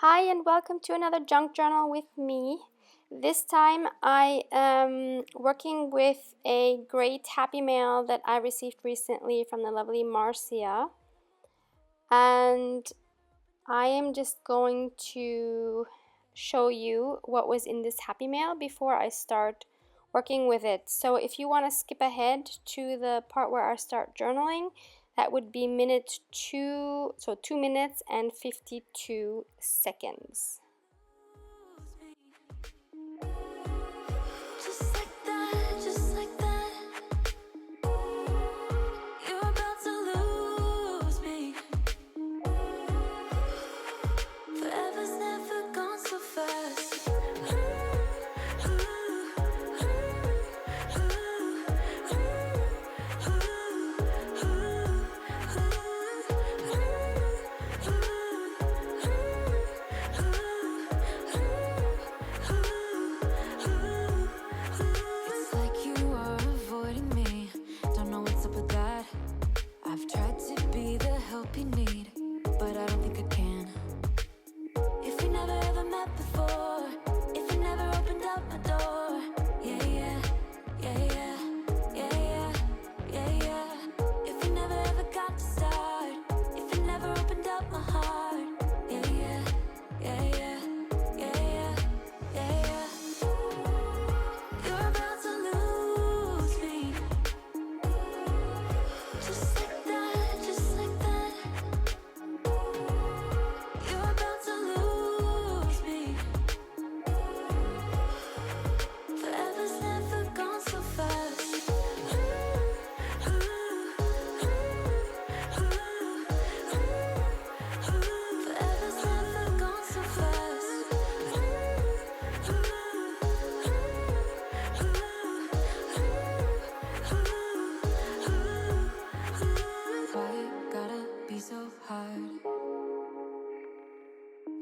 Hi and welcome to another junk journal with me. This time I am working with a great happy mail that I received recently from the lovely Marcia. And I am just going to show you what was in this happy mail before I start working with it. So if you want to skip ahead to the part where I start journaling, that would be minute 2, so 2 minutes and 52 seconds.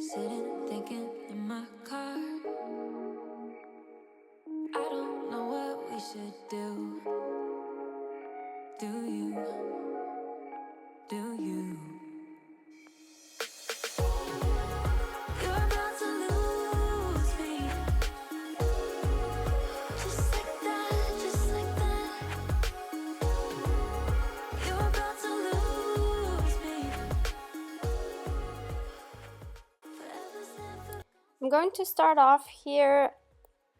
Sitting thinking in my car. I don't know what we should do. Do you? Do you? You're about to lose me. Just like that, just like that. You're about to lose me. I'm going to start off here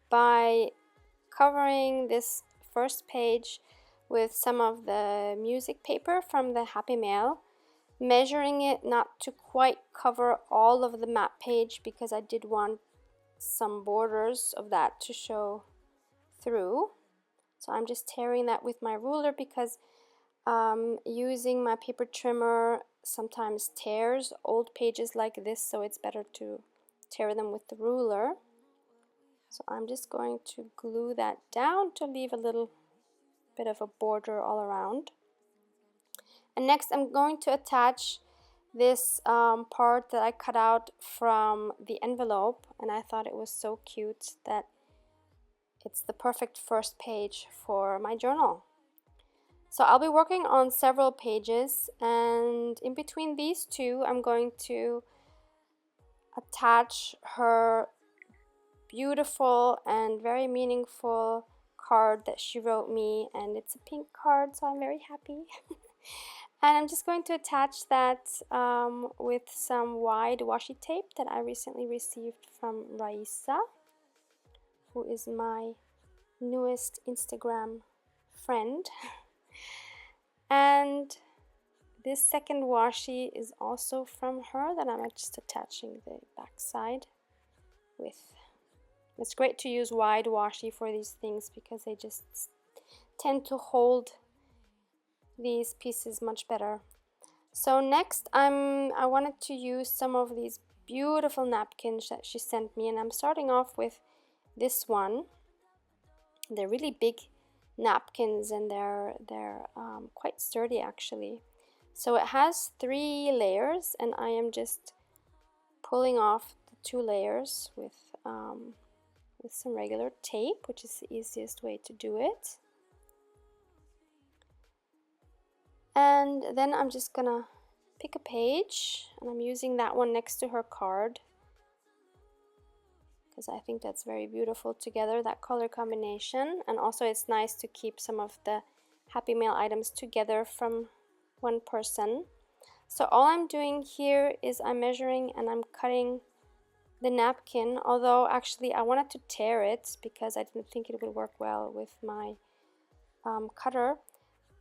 by covering this first page with some of the music paper from the Happy Mail, measuring it not to quite cover all of the map page because I did want some borders of that to show through. So I'm just tearing that with my ruler because using my paper trimmer sometimes tears old pages like this, so it's better to tear them with the ruler. So I'm just going to glue that down to leave a little bit of a border all around. And next I'm going to attach this part that I cut out from the envelope, and I thought it was so cute that it's the perfect first page for my journal. So I'll be working on several pages, and in between these two I'm going to attach her beautiful and very meaningful card that she wrote me, and it's a pink card, so I'm very happy. And I'm just going to attach that with some wide washi tape that I recently received from Raisa, who is my newest Instagram friend. And this second washi is also from her that I'm just attaching the back side with. It's great to use wide washi for these things because they just tend to hold these pieces much better. So next I wanted to use some of these beautiful napkins that she sent me, and I'm starting off with this one. They're really big napkins, and they're quite sturdy actually. So it has 3 layers, and I am just pulling off the 2 layers with some regular tape, which is the easiest way to do it. And then I'm just gonna pick a page, and I'm using that one next to her card because I think that's very beautiful together, that color combination. And also it's nice to keep some of the Happy Mail items together from one person. So all I'm doing here is I'm measuring and I'm cutting the napkin, although actually I wanted to tear it because I didn't think it would work well with my cutter.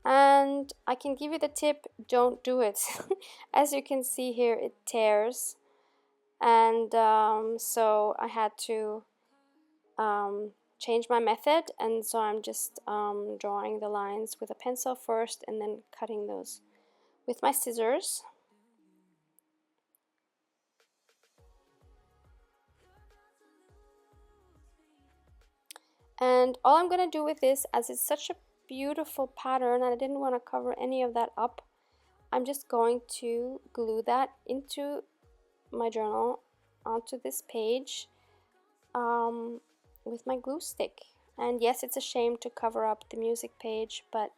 And I can give you the tip, don't do it. As you can see here, it tears. And so I had to change my method, and so I'm just drawing the lines with a pencil first and then cutting those with my scissors. And all I'm going to do with this, as it's such a beautiful pattern and I didn't want to cover any of that up, I'm just going to glue that into my journal onto this page with my glue stick. And yes, it's a shame to cover up the music page, but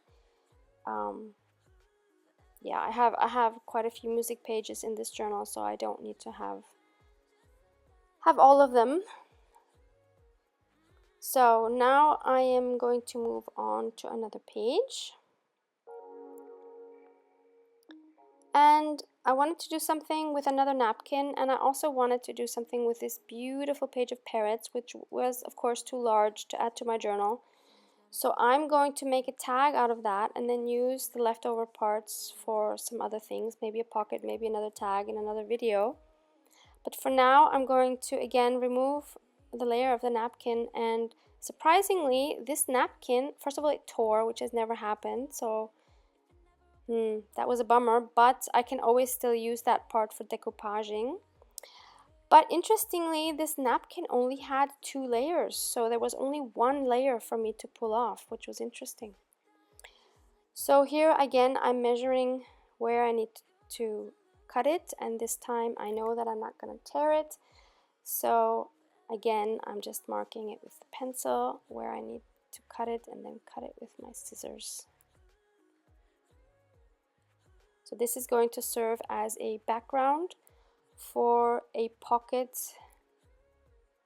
yeah, I have quite a few music pages in this journal, so I don't need to have all of them. So now I am going to move on to another page. And I wanted to do something with another napkin, and I also wanted to do something with this beautiful page of parrots, which was of course too large to add to my journal. So I'm going to make a tag out of that and then use the leftover parts for some other things, maybe a pocket, maybe another tag in another video. But for now I'm going to again remove the layer of the napkin, and surprisingly this napkin, first of all it tore, which has never happened, so that was a bummer, but I can always still use that part for decoupaging. But interestingly, this napkin only had 2 layers, so there was only 1 layer for me to pull off, which was interesting. So here again, I'm measuring where I need to cut it, and this time I know that I'm not going to tear it. So again, I'm just marking it with the pencil where I need to cut it, and then cut it with my scissors. So this is going to serve as a background for a pocket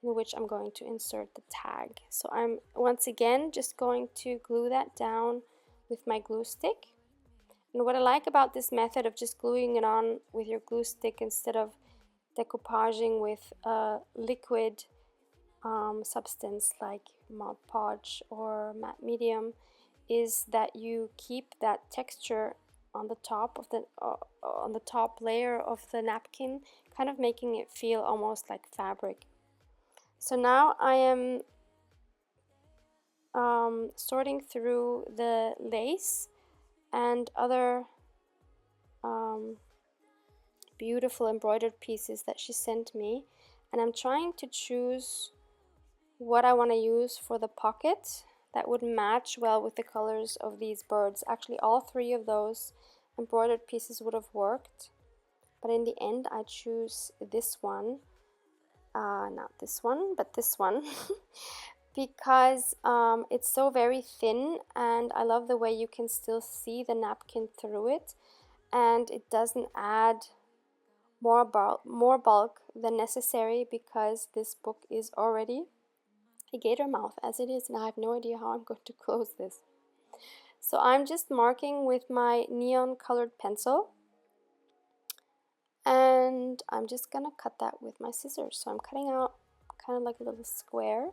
in which I'm going to insert the tag. So I'm once again just going to glue that down with my glue stick. And what I like about this method of just gluing it on with your glue stick instead of decoupaging with a liquid substance like Mod Podge or matte medium is that you keep that texture on the top of the top layer of the napkin, kind of making it feel almost like fabric. So now I am sorting through the lace and other beautiful embroidered pieces that she sent me, and I'm trying to choose what I want to use for the pocket that would match well with the colors of these birds. Actually, all 3 of those embroidered pieces would have worked, but in the end I choose this one, not this one, but this one, because it's so very thin, and I love the way you can still see the napkin through it, and it doesn't add more bulk than necessary, because this book is already a gator mouth as it is, and I have no idea how I'm going to close this. So I'm just marking with my neon colored pencil, and I'm just gonna cut that with my scissors. So I'm cutting out kind of like a little square.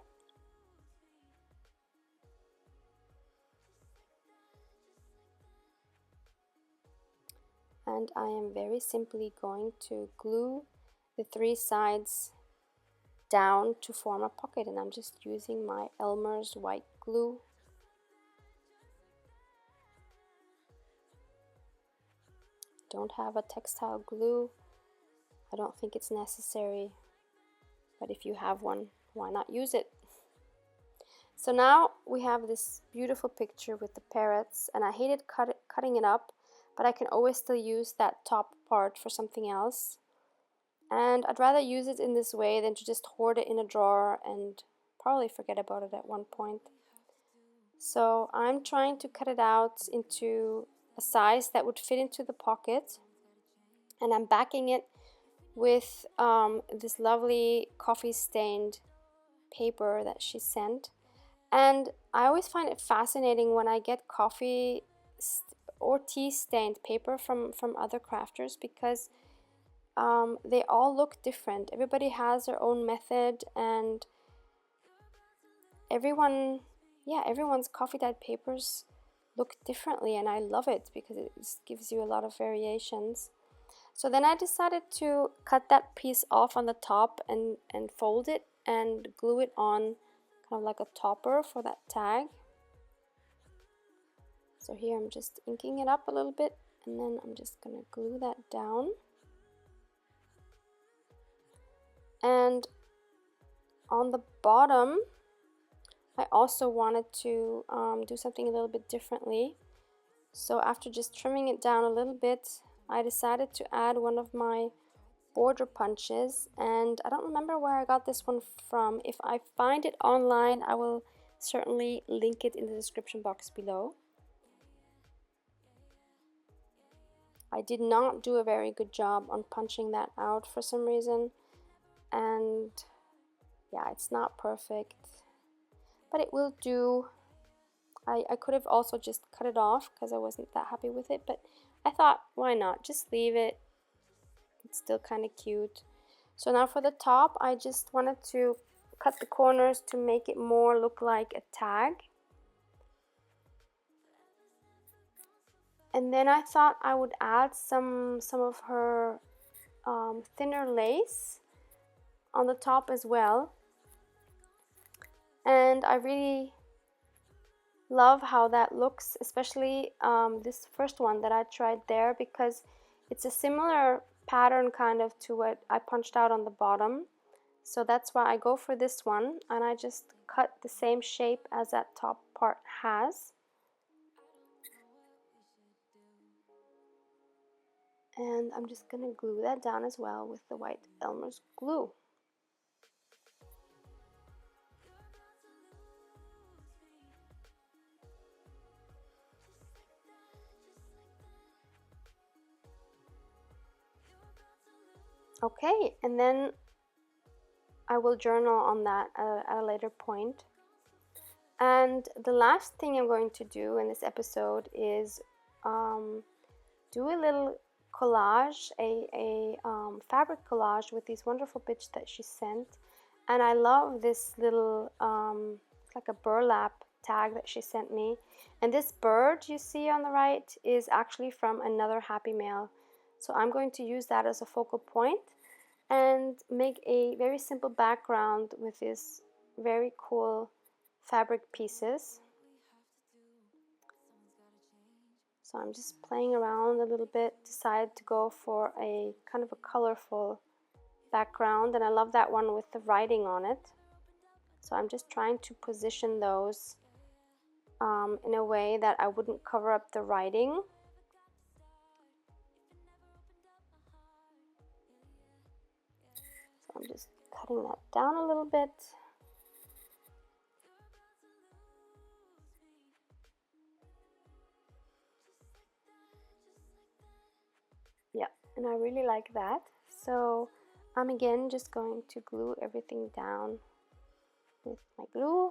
And I am very simply going to glue the 3 sides down to form a pocket, and I'm just using my Elmer's white glue. Don't have a textile glue. I don't think it's necessary, but if you have one, why not use it? So now we have this beautiful picture with the parrots, and I hated cutting it up, but I can always still use that top part for something else. And I'd rather use it in this way than to just hoard it in a drawer and probably forget about it at one point. So I'm trying to cut it out into a size that would fit into the pocket, and I'm backing it with this lovely coffee stained paper that she sent. And I always find it fascinating when I get coffee or tea stained paper from other crafters, because they all look different. Everybody has their own method, and everyone's coffee dyed papers look differently, and I love it because it just gives you a lot of variations. So then I decided to cut that piece off on the top and fold it and glue it on, kind of like a topper for that tag. So here I'm just inking it up a little bit, and then I'm just going to glue that down. And on the bottom, I also wanted to do something a little bit differently. So after just trimming it down a little bit, I decided to add one of my border punches, and I don't remember where I got this one from. If I find it online, I will certainly link it in the description box below. I did not do a very good job on punching that out for some reason, and yeah, it's not perfect, but it will do. I could have also just cut it off because I wasn't that happy with it, but I thought, why not? Just leave it. It's still kind of cute. So now for the top, I just wanted to cut the corners to make it more look like a tag. And then I thought I would add some of her thinner lace on the top as well. And I really love how that looks, especially this first one that I tried there, because it's a similar pattern kind of to what I punched out on the bottom. So that's why I go for this one, and I just cut the same shape as that top part has. And I'm just going to glue that down as well with the white Elmer's glue. Okay, and then I will journal on that at a later point. And the last thing I'm going to do in this episode is do a little collage, a fabric collage with these wonderful bits that she sent. And I love this little, like a burlap tag that she sent me. And this bird you see on the right is actually from another Happy Mail. So I'm going to use that as a focal point and make a very simple background with these very cool fabric pieces. So I'm just playing around a little bit, decided to go for a kind of a colorful background, and I love that one with the writing on it. So I'm just trying to position those in a way that I wouldn't cover up the writing. So I'm just cutting that down a little bit. Yeah, and I really like that. So I'm again just going to glue everything down with my glue.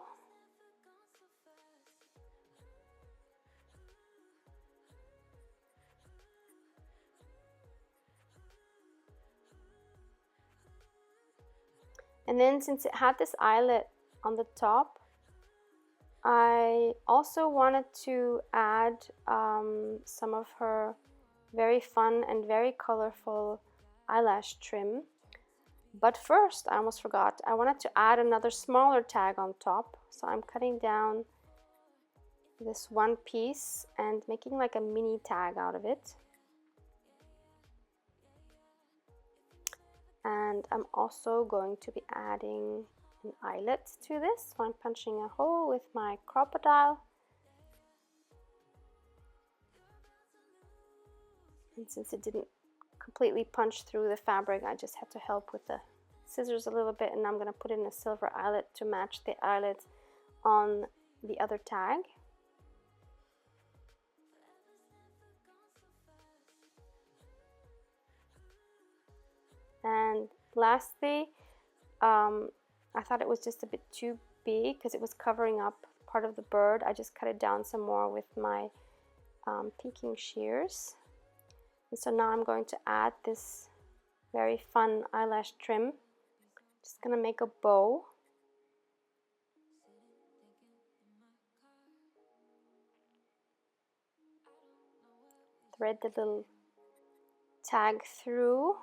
And then since it had this eyelet on the top, I also wanted to add some of her very fun and very colorful eyelash trim. But first, I almost forgot, I wanted to add another smaller tag on top. So I'm cutting down this one piece and making like a mini tag out of it. And I'm also going to be adding an eyelet to this. So I'm punching a hole with my crocodile. And since it didn't completely punch through the fabric, I just had to help with the scissors a little bit, and I'm going to put in a silver eyelet to match the eyelet on the other tag. And lastly, I thought it was just a bit too big because it was covering up part of the bird. I just cut it down some more with my pinking shears. And so now I'm going to add this very fun eyelash trim. Just gonna make a bow. Thread the little tag through.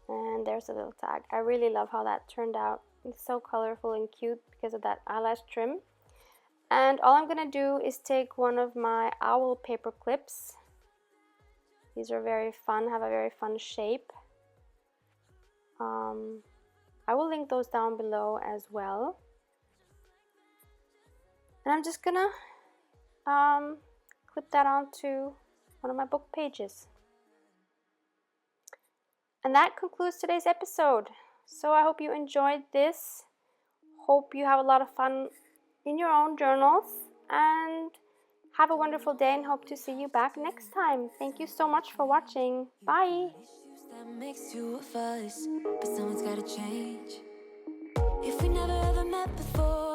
And there's a little tag. I really love how that turned out. It's so colorful and cute because of that eyelash trim. And all I'm gonna do is take one of my owl paper clips. These are very fun, have a very fun shape. I will link those down below as well. And I'm just gonna clip that onto one of my book pages. And that concludes today's episode. So I hope you enjoyed this. Hope you have a lot of fun in your own journals. And have a wonderful day and hope to see you back next time. Thank you so much for watching. Bye. That makes you a fuss, but someone's gotta change. If we never ever met before